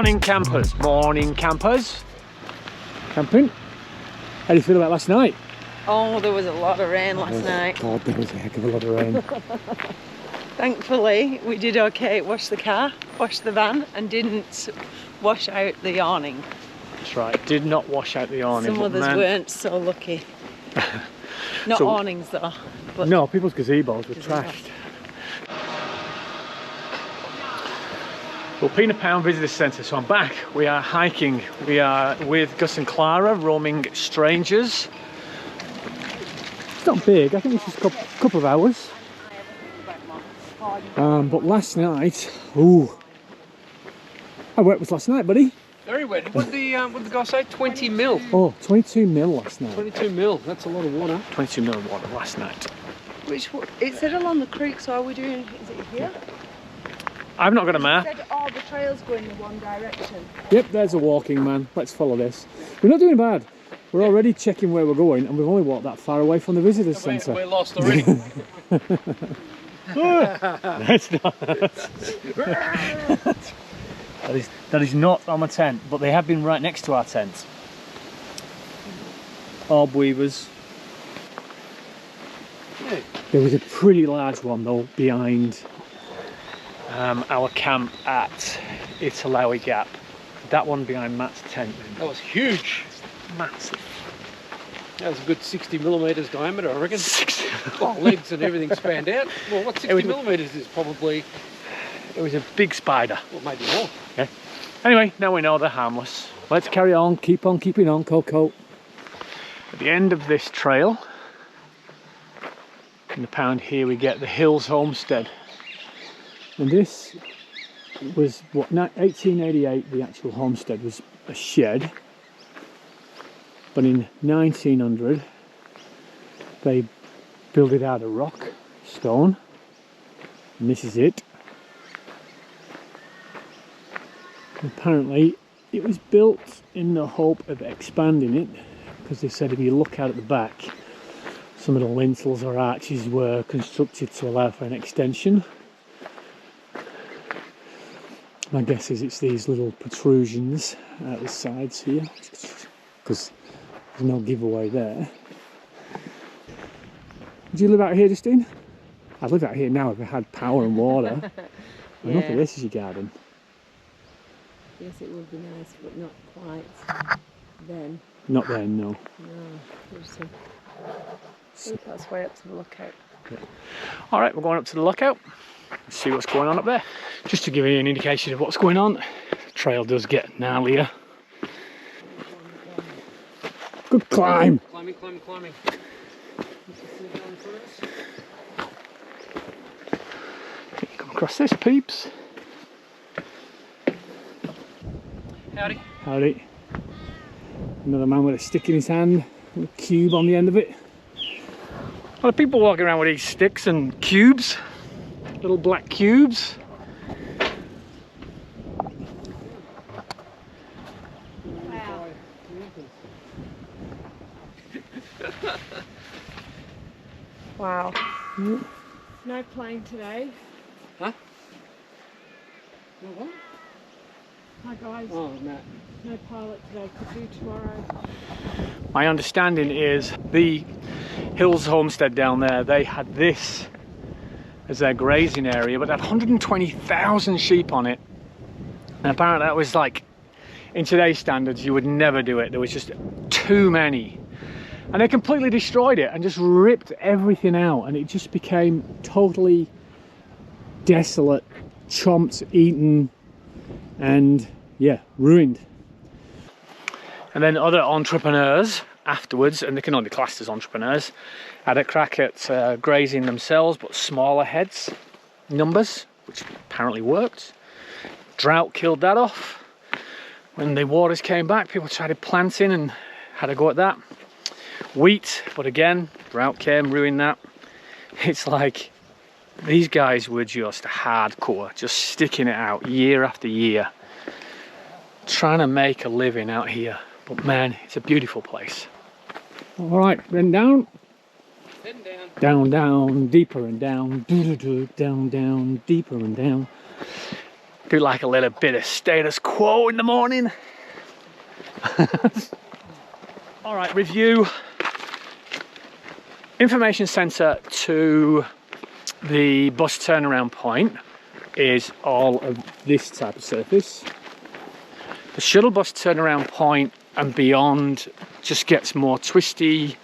Morning campers, morning campers. Camping? How do you feel about last night? Oh, there was a lot of rain last night. God, there was a heck of a lot of rain. Thankfully, we did okay. Washed the car, washed the van, and didn't wash out the awning. That's right, did not wash out the awning. Some others weren't so lucky. Not So, awnings though. But no, people's gazebos were trashed. Well, Peanut Pound Visitor Centre, so I'm back. We are hiking. We are with Gus and Clara, roaming strangers. It's not big, I think it's just a couple of hours. But last night, ooh. How wet was last night, buddy? Very wet. What did the guy say? 20 mil. Oh, 22 mil last night. 22 mil. That's a lot of water. 22 mil of water last night. it said along the creek, so are we doing, is it here? I've not got a map. It said all the trails go in the one direction. Yep, there's a walking man. Let's follow this. We're not doing bad. We're already checking where we're going, and we've only walked that far away from the visitors centre. We're lost already. That's not. that is not on my tent, but they have been right next to our tent. Orb weavers. Yeah. There was a pretty large one though behind our camp at Italawi Gap. That one behind Matt's tent. That was huge. Massive. That was a good 60 millimetres diameter, I reckon. 60. Oh, legs and everything spanned out. Well, what 60 millimetres is probably... It was a big spider. Well, maybe more. Okay. Anyway, now we know they're harmless. Let's carry on, keep on keeping on, Coco. At the end of this trail, in the pound here, we get the Hills Homestead. And this was, what, 1888, the actual homestead was a shed. But in 1900, they built it out of rock, stone, and this is it. Apparently it was built in the hope of expanding it, because they said if you look out at the back, some of the lintels or arches were constructed to allow for an extension. My guess is it's these little protrusions at the sides here, because there's no giveaway there. Do you live out here, Justine? I'd live out here now if I had power and water. Yeah. Look at this as your garden. Yes, it would be nice, but not quite then. Not then, no. No, there's some... I think that's way up to the lookout. Okay. All right, we're going up to the lookout. Let's see what's going on up there. Just to give you an indication of what's going on, the trail does get gnarlier. Good climb. Climbing. Come across this, peeps. Howdy. Howdy. Another man with a stick in his hand, with a cube on the end of it. A lot of people walking around with these sticks and cubes, little black cubes. Wow. Wow. No plane today. Huh? No what? Hi guys. Oh, Matt. No pilot today, could do tomorrow. My understanding is the Hills Homestead down there, they had this as their grazing area, but they had 120,000 sheep on it. And apparently that was like, in today's standards, you would never do it. There was just too many. And they completely destroyed it and just ripped everything out. And it just became totally desolate, chomped, eaten, and yeah, ruined. And then other entrepreneurs afterwards, and they can only be classed as entrepreneurs, had a crack at grazing themselves, but smaller heads numbers, which apparently worked. Drought killed that off. When the waters came back, people tried planting and had a go at that. Wheat, but again, drought came, ruined that. It's like these guys were just hardcore, just sticking it out year after year, trying to make a living out here. But man, it's a beautiful place. All right, then down. Heading down. Down, down, deeper and down. Down, down, deeper and down. Do like a little bit of status quo in the morning. All right, review. Information centre to the bus turnaround point is all of this type of surface. The shuttle bus turnaround point and beyond just gets more twisty,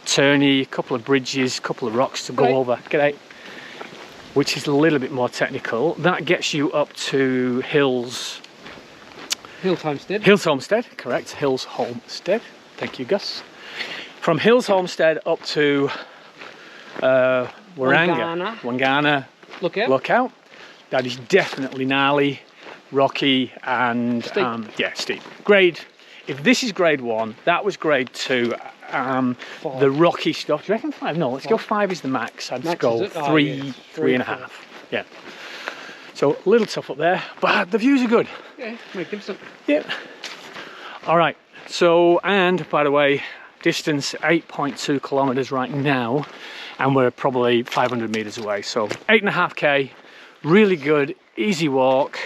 turny, a couple of bridges, a couple of rocks to go over. G'day. Which is a little bit more technical. That gets you up to Hills Homestead. Hills Homestead, correct. Hills Homestead. Thank you, Gus. From Hills Homestead up to Wangana Lockout. That is definitely gnarly, rocky, and steep. Yeah, steep. Grade. If this is grade 1, that was grade 2. The rocky stuff. Do you reckon 5? No, let's go 5 is the max. I'd go 3, 3.5. Yeah. So a little tough up there, but the views are good. Yeah, magnificent. Yeah. All right. So, and by the way, distance 8.2 kilometers right now, and we're probably 500 meters away. So 8.5k, really good, easy walk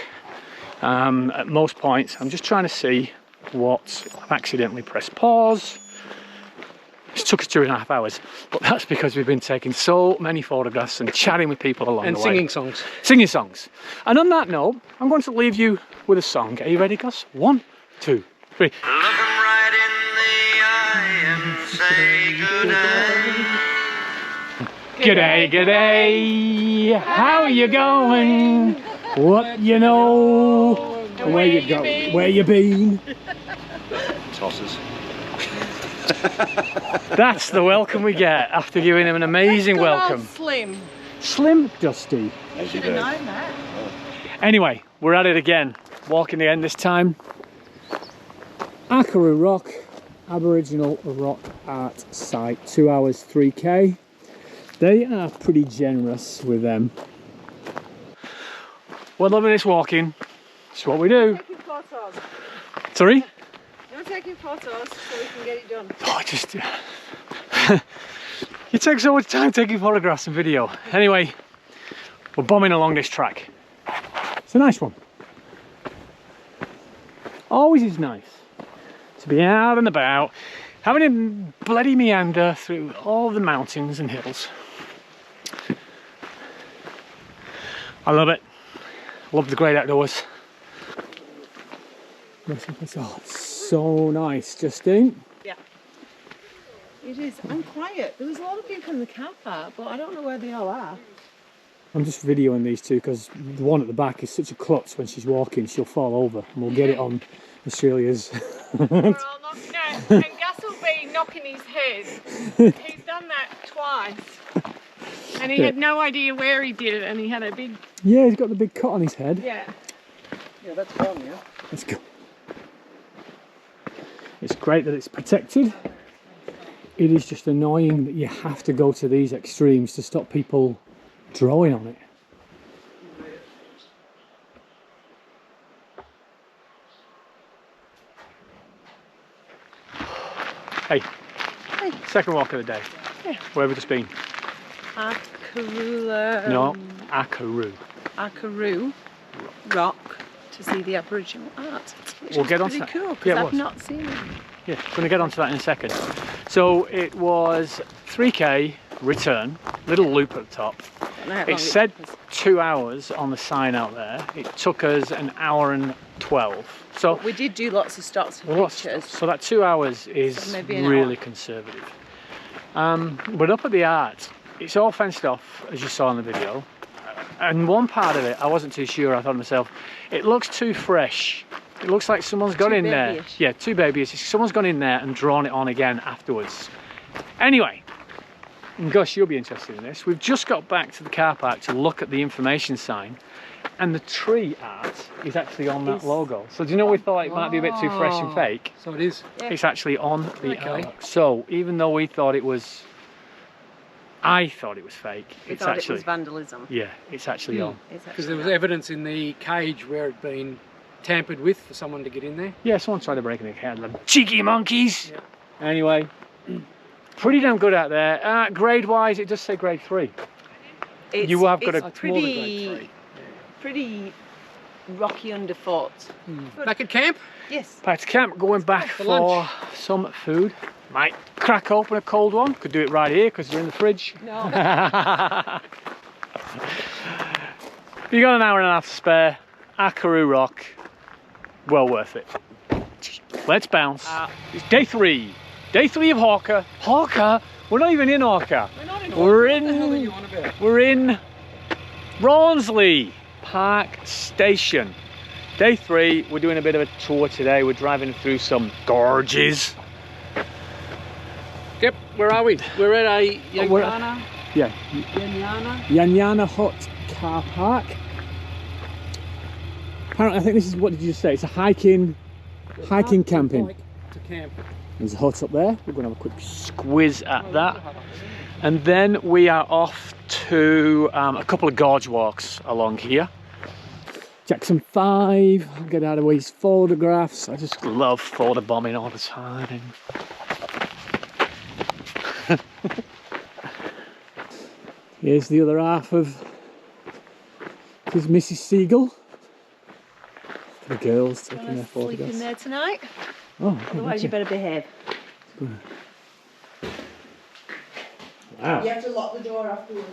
at most points. I'm just trying to see what I've accidentally pressed pause. It took us 2.5 hours, but that's because we've been taking so many photographs and chatting with people along the way. And singing songs. Singing songs. And on that note, I'm going to leave you with a song. Are you ready, Gus? 1, 2, 3. Look 'em right in the eye and say goodnight. G'day, g'day. How you going? What you know? Where you go? Where you been? Tosses. That's the welcome we get after giving him an amazing welcome. Slim. Slim Dusty. As you Should have do. known that. Anyway, we're at it again. Walking the end this time. Ikara Rock, Aboriginal rock art site, 2 hours 3k. They are pretty generous with them. We're loving this walking. It's what we do. Taking photos. Sorry? You're taking photos so we can get it done. Oh, I just... You take so much time taking photographs and video. Anyway, we're bombing along this track. It's a nice one. Always is nice to be out and about, having a bloody meander through all the mountains and hills. I love it. Love the great outdoors. Oh, it's so nice, Justine. Yeah. It is. And quiet. There was a lot of people in the car park, but I don't know where they all are. I'm just videoing these two because the one at the back is such a klutz. When she's walking, she'll fall over, and we'll get it on Australia's. We're all knocking out, and Gus will be knocking his head. He's done that twice, and he had no idea where he did it, and he had a big... Yeah, he's got the big cut on his head. Yeah. Yeah, that's fun, yeah. Let's go. It's great that it's protected. It is just annoying that you have to go to these extremes to stop people drawing on it. Hey. Hey. Second walk of the day. Yeah. Where have we just been? Akarula. No, Akaru. Akaru Rock to see the Aboriginal art. Which We'll is get on to pretty that. cool because Yeah, it I've was. not seen it. Yeah, going to get onto that in a second. So it was 3k return, little loop at the top. Don't know how long It said was. 2 hours on the sign out there. It took us an hour and 12. So, We did do lots of stops for pictures. so that 2 hours is So maybe an really hour. conservative. But up at the art, it's all fenced off, as you saw in the video. And one part of it, I wasn't too sure. I thought to myself, it looks too fresh. It looks like someone's gone Too in there. babyish. Yeah, too babyish. Someone's gone in there and drawn it on again afterwards. Anyway, and Gus, you'll be interested in this. We've just got back to the car park to look at the information sign, and the tree art is actually on that logo. So do you know, we thought it might be a bit too fresh and fake. So it is. Yeah. It's actually on the Okay. art. So even though we thought it was, I thought it was fake, We it's thought actually, it was vandalism. yeah, it's actually on. It's Because there actually was not. evidence in the cage where it'd been tampered with for someone to get in there. Yeah, someone tried to break in the car, them cheeky monkeys. Yeah. Anyway, pretty damn good out there. Grade wise, it does say grade 3. It's, You have got it's a- It's more than grade pretty, 3. pretty rocky underfoot. Back at camp? Yes. Back to camp, going back For for lunch. some food. Might crack open a cold one. Could do it right here because they're in the fridge. No. You got an hour and a half to spare. Ikara Rock, well worth it. Let's bounce. It's day 3. Day 3 of Hawker. Hawker? We're not even in Hawker. We're not in We're What the hell are you in. on about? We're in Rawnsley Park Station. Day 3. We're doing a bit of a tour today. We're driving through some gorges. Yep, where are we? We're at a we're- Yanyana. Yeah, Yanyana Hut Car Park. Apparently, I think this is, what did you say? It's a hiking camping. To camp. There's a hut up there. We're going to have a quick squiz at that. And then we are off to a couple of gorge walks along here. Jackson 5, I'll get out of these photographs. I just love photobombing all the time. Here's the other half of this Mrs. Seagull. The girls taking their Sleep in photographs. there tonight. Oh, Otherwise, you better behave. wow. You have to lock the door afterwards.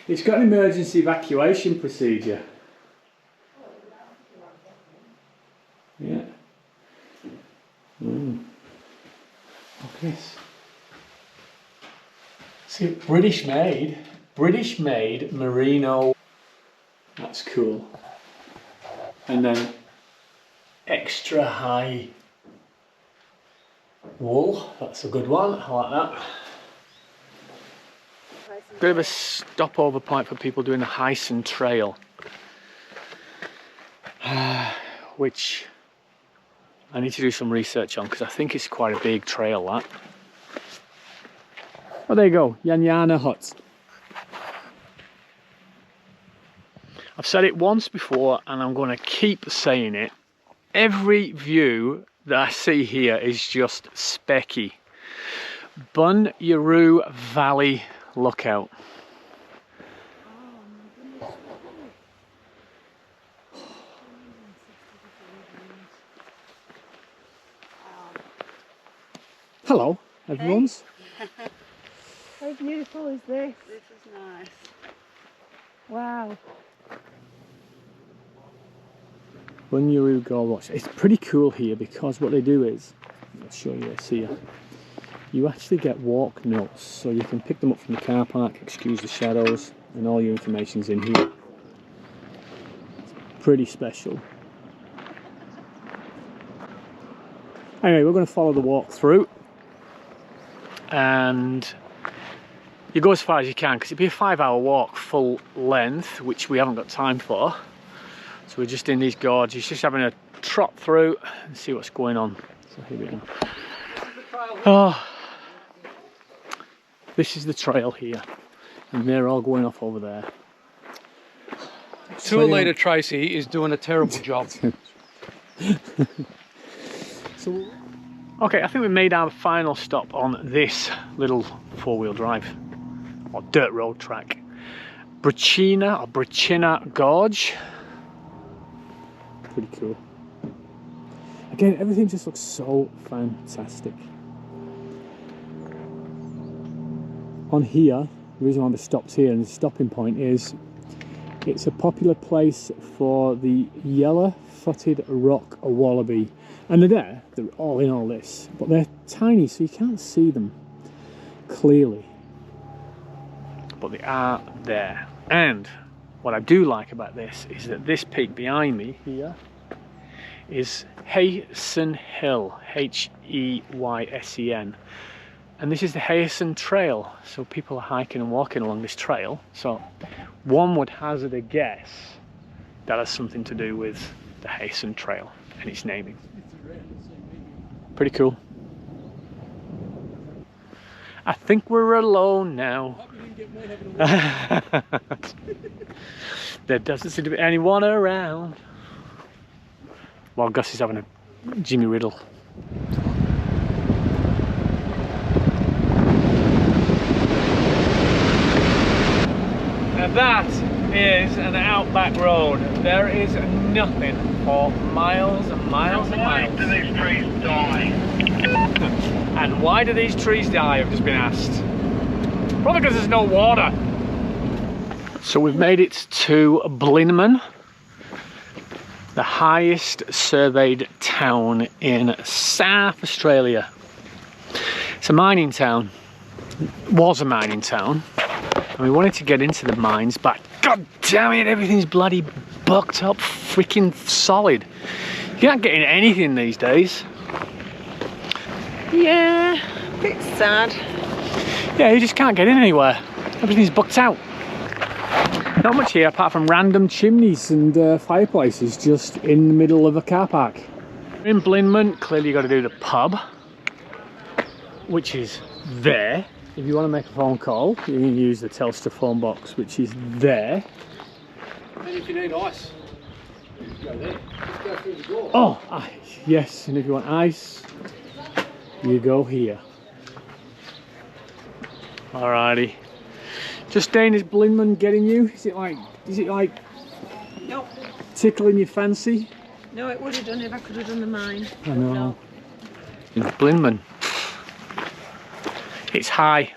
It's got an emergency evacuation procedure. Yeah. Look at this. See, British made merino. That's cool. And then extra high wool. That's a good one. I like that. Bit of a stopover point for people doing the Hyson Trail, which I need to do some research on because I think it's quite a big trail, that. Oh, there you go, Yanyana Hut. I've said it once before and I'm going to keep saying it. Every view that I see here is just specky. Bunyaroo Valley Lookout. Hello, everyone's. How beautiful is this? This is nice. Wow. Bunyaroo Gorge. It's pretty cool here because what they do is, I'll show you this here. You actually get walk notes, so you can pick them up from the car park, excuse the shadows, and all your information's in here. It's pretty special. Anyway, we're going to follow the walk through, and you go as far as you can because it'd be a 5-hour walk full length, which we haven't got time for. So we're just in these gorges, just having a trot through and see what's going on. So here we go. Oh, this is the trail here, and they're all going off over there. Tour leader Tracy is doing a terrible job. So, okay, I think we made our final stop on this little 4-wheel drive or dirt road track. Bracina Gorge. Pretty cool. Again, everything just looks so fantastic. On here, the reason why we stopped here and the stopping point is it's a popular place for the yellow-footed rock wallaby. And they're all in all this, but they're tiny, so you can't see them clearly. But they are there. And what I do like about this is that this peak behind me here is Haysen Hill, H-E-Y-S-E-N. And this is the Haysen Trail, so people are hiking and walking along this trail. So one would hazard a guess that has something to do with the Haysen Trail and its naming. Pretty cool. I think we're alone now. There doesn't seem to be anyone around. While Gus is having a Jimmy Riddle. And that is an Outback Road. There is nothing for miles and miles and miles. Why do these trees die? And why do these trees die, I've just been asked. Probably because there's no water. So we've made it to Blindman, the highest surveyed town in South Australia. It's a mining town. It was a mining town. And we wanted to get into the mines, but god damn it, everything's bloody bucked up, freaking solid. You can't get in anything these days. Yeah, a bit sad. Yeah, you just can't get in anywhere. Everything's booked out. Not much here apart from random chimneys and fireplaces just in the middle of a car park. In Blindman, clearly you've got to do the pub, which is there. If you want to make a phone call, you can use the Telstra phone box, which is there. And if you need ice, you go there. Just go through the door. Oh, ice. Yes, and if you want ice, you go here. Alrighty. Justine, is Blindman getting you? Is it like No, tickling your fancy? no, it would have done if I could have done the mine. I know. No. In Blindman. It's high.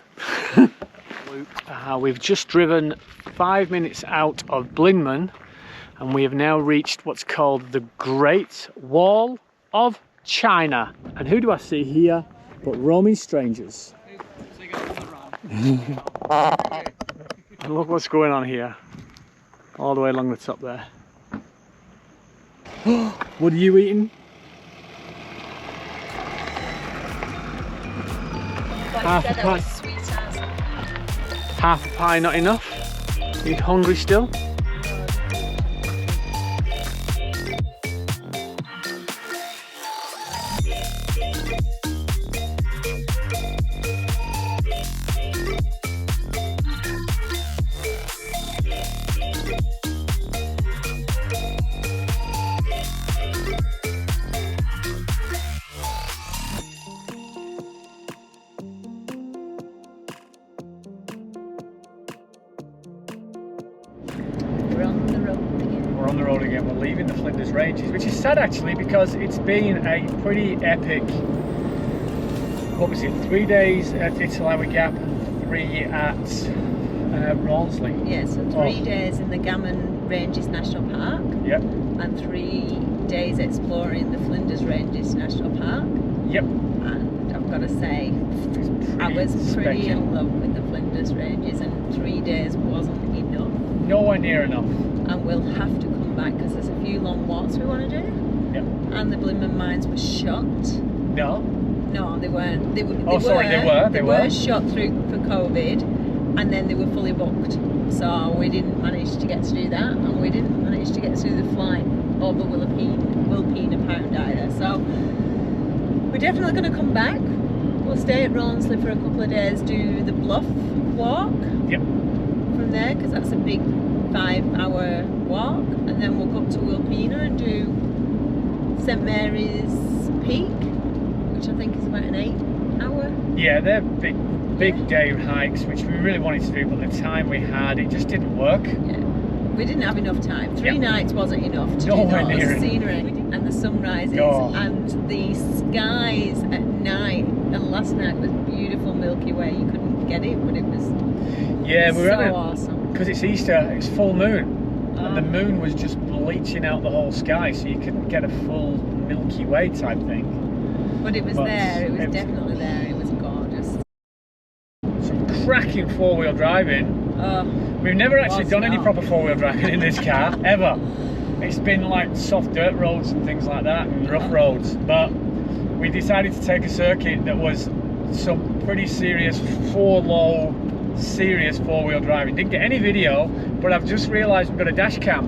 We've just driven 5 minutes out of Blindman and we have now reached what's called the Great Wall of China. And who do I see here but roaming strangers? And look what's going on here. All the way along the top there. What are you eating? Half a pie. Half a pie not enough? Are you hungry still? We're on the road again. We're leaving the Flinders Ranges, which is sad actually because it's been a pretty epic, what was it, 3 days at Ikara Gap and 3 at Rawnsley. Yeah, so 3 days in the Gammon Ranges National Park. Yep. And 3 days exploring the Flinders Ranges National Park. Yep. And I've got to say, I was pretty in love with the Flinders Ranges, and 3 days wasn't enough. Nowhere near enough. And we'll have to come back because there's a few long walks we want to do. Yep. And the Blindman mines were shut. No. No, they weren't. They were shut through for COVID, and then they were fully booked. So we didn't manage to get to do that, and we didn't manage to get to do the flight over Wilpena Pound either. So we're definitely going to come back. We'll stay at Rawnsley for a couple of days, do the Bluff walk. Yep. From there, because that's a big 5-hour walk, and then we'll go up to Wilpena and do St Mary's Peak, which I think is about an 8-hour. Yeah, they're big day hikes, which we really wanted to do, but the time we had, it just didn't work. Yeah, we didn't have enough time. 3 nights wasn't enough to do the scenery and the sunrises and the skies at night. And last night was beautiful Milky Way. You couldn't get it, but it was awesome. Because it's Easter, it's full moon. And the moon was just bleaching out the whole sky, so you couldn't get a full Milky Way type thing. But it was there, it was definitely there, it was gorgeous. Some cracking four-wheel driving. We've never actually done any proper four-wheel driving in this car, ever. It's been like soft dirt roads and things like that, and rough roads. But we decided to take a circuit that was some pretty serious serious four-wheel driving. Didn't get any video, but I've just realised we've got a dash cam.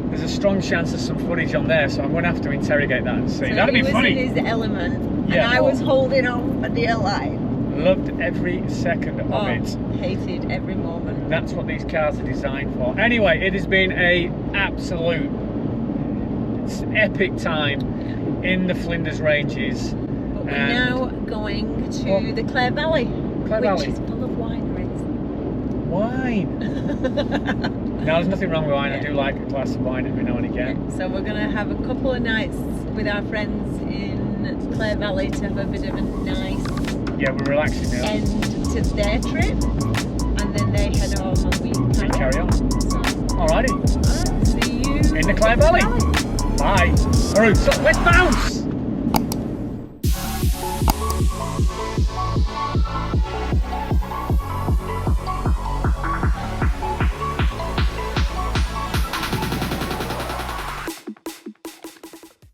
There's a strong chance there's some footage on there, so I'm going to have to interrogate that and see. So that'd be funny. He was in his element, and I was holding on for dear life. Loved every second of it. Hated every moment. That's what these cars are designed for. Anyway, it has been a absolute epic time in the Flinders Ranges. But we're now going to the Clare Valley, which is full of wineries. Wine. No, there's nothing wrong with wine. I do like a glass of wine every now and again. So we're going to have a couple of nights with our friends in Clare Valley to have a bit of a nice Yeah, we're relaxing now. end to their trip, and then they head home and we Carry on. Alrighty. Alright, see you In the Clare Valley. Bye. Alright, so let's bounce!